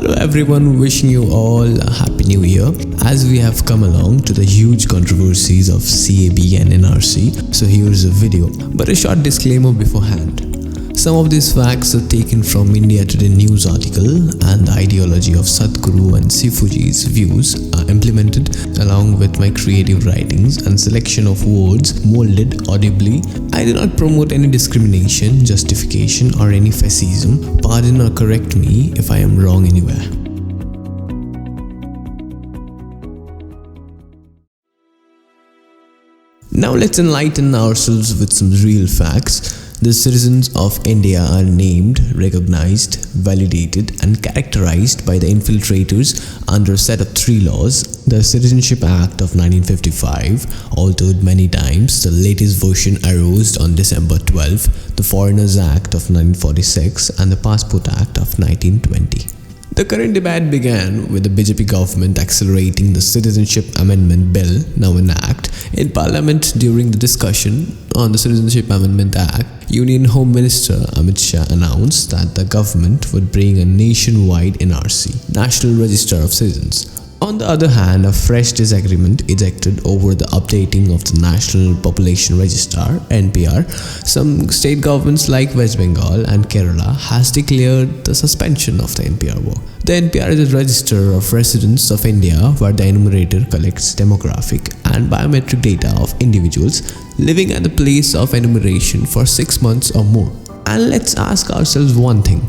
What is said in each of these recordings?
Hello everyone, wishing you all a happy new year as we have come along to the huge controversies of CAB and NRC. So here's a video, but a short disclaimer beforehand. Some of these facts are taken from India Today news article, and the ideology of Sadhguru and Sifuji's views are implemented along with my creative writings and selection of words molded audibly. I do not promote any discrimination, justification or any fascism. Pardon or correct me if I am wrong anywhere. Now let's enlighten ourselves with some real facts. The citizens of India are named, recognized, validated and characterized by the infiltrators under a set of 3 laws. The Citizenship Act of 1955, altered many times, the latest version arose on December 12, the Foreigners Act of 1946 and the Passport Act of 1920. The current debate began with the BJP government accelerating the Citizenship Amendment Bill, now in Act, in Parliament. During the discussion on the Citizenship Amendment Act, Union Home Minister Amit Shah announced that the government would bring a nationwide NRC, National Register of Citizens. On the other hand, a fresh disagreement ejected over the updating of the National Population Register (NPR). Some state governments like West Bengal and Kerala has declared the suspension of the NPR work. The NPR is a register of residents of India where the enumerator collects demographic and biometric data of individuals living at the place of enumeration for 6 months or more. And let's ask ourselves one thing.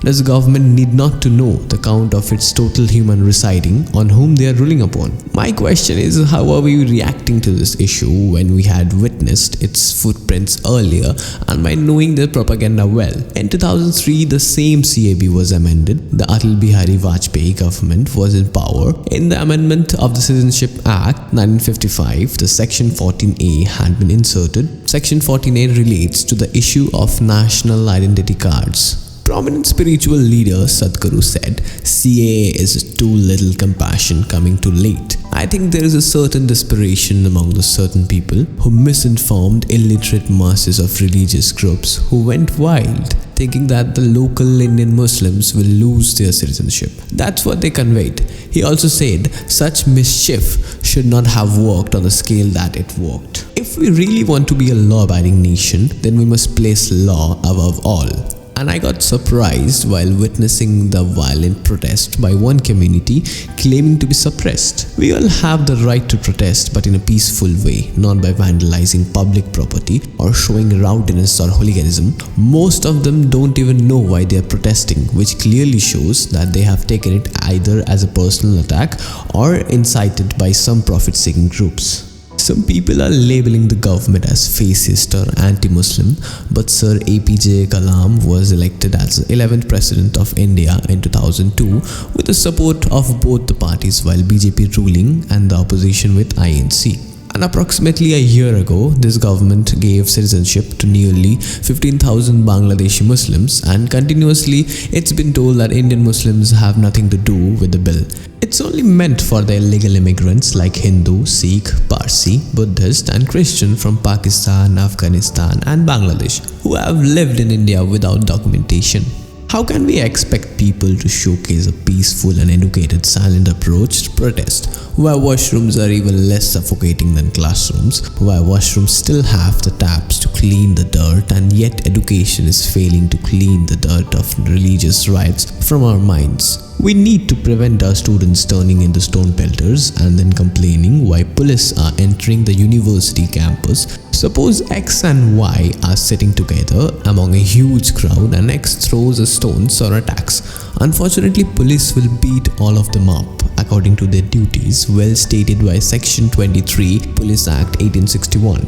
Does the government need not to know the count of its total human residing on whom they are ruling upon? My question is, how are we reacting to this issue when we had witnessed its footprints earlier and by knowing their propaganda well? In 2003, the same CAB was amended. The Atal Bihari Vajpayee government was in power. In the amendment of the Citizenship Act 1955, the Section 14A had been inserted. Section 14A relates to the issue of national identity cards. Prominent spiritual leader Sadhguru said, CAA is too little compassion coming too late. I think there is a certain desperation among the certain people who misinformed illiterate masses of religious groups who went wild, thinking that the local Indian Muslims will lose their citizenship. That's what they conveyed. He also said such mischief should not have worked on the scale that it worked. If we really want to be a law-abiding nation, then we must place law above all. And I got surprised while witnessing the violent protest by one community claiming to be suppressed. We all have the right to protest, but in a peaceful way, not by vandalizing public property or showing rowdiness or hooliganism. Most of them don't even know why they are protesting, which clearly shows that they have taken it either as a personal attack or incited by some profit-seeking groups. Some people are labeling the government as fascist or anti-Muslim, but Sir APJ Kalam was elected as the 11th President of India in 2002 with the support of both the parties, while BJP ruling and the opposition with INC. And approximately a year ago, this government gave citizenship to nearly 15,000 Bangladeshi Muslims, and continuously it's been told that Indian Muslims have nothing to do with the bill. It's only meant for the illegal immigrants like Hindu, Sikh, Parsi, Buddhist and Christian from Pakistan, Afghanistan and Bangladesh who have lived in India without documentation. How can we expect people to showcase a peaceful and educated silent approach to protest, where washrooms are even less suffocating than classrooms, where washrooms still have the taps to clean the dirt, and yet education is failing to clean the dirt of religious rites from our minds? We need to prevent our students turning into stone pelters and then complaining why police are entering the university campus. Suppose X and Y are sitting together among a huge crowd and X throws a stones or attacks. Unfortunately, police will beat all of them up according to their duties, well stated by Section 23 Police Act 1861.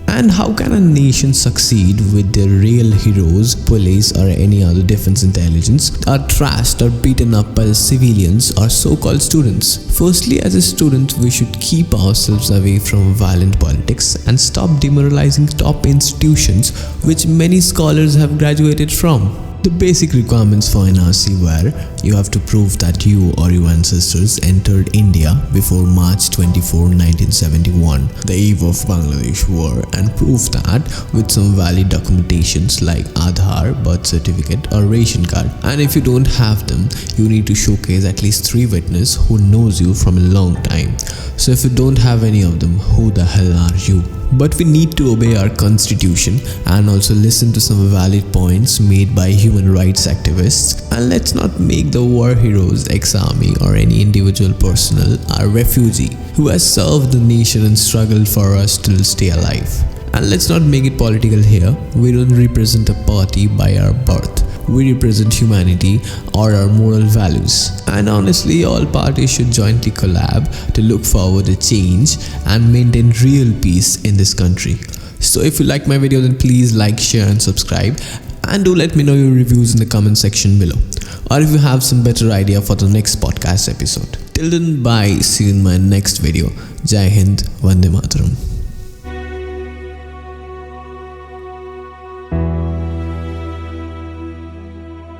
And how can a nation succeed with their real heroes, police or any other defense intelligence, are trashed or beaten up by the civilians or so-called students? Firstly, as a student, we should keep ourselves away from violent politics and stop demoralizing top institutions which many scholars have graduated from. The basic requirements for NRC were you have to prove that you or your ancestors entered India before March 24, 1971, the eve of Bangladesh war, and prove that with some valid documentations like Aadhaar, birth certificate or ration card. And if you don't have them, you need to showcase at least 3 witnesses who knows you from a long time. So if you don't have any of them, who the hell are you? But we need to obey our constitution and also listen to some valid points made by human rights activists, and let's not make the war heroes, ex-army or any individual personnel a refugee who has served the nation and struggled for us to stay alive. And let's not make it political here. We don't represent a party by our birth. We represent humanity or our moral values. And honestly, all parties should jointly collab to look forward to change and maintain real peace in this country. So if you like my video, then please like, share and subscribe. And do let me know your reviews in the comment section below. Or if you have some better idea for the next podcast episode. Till then, bye. See you in my next video. Jai Hind, Vande Mataram.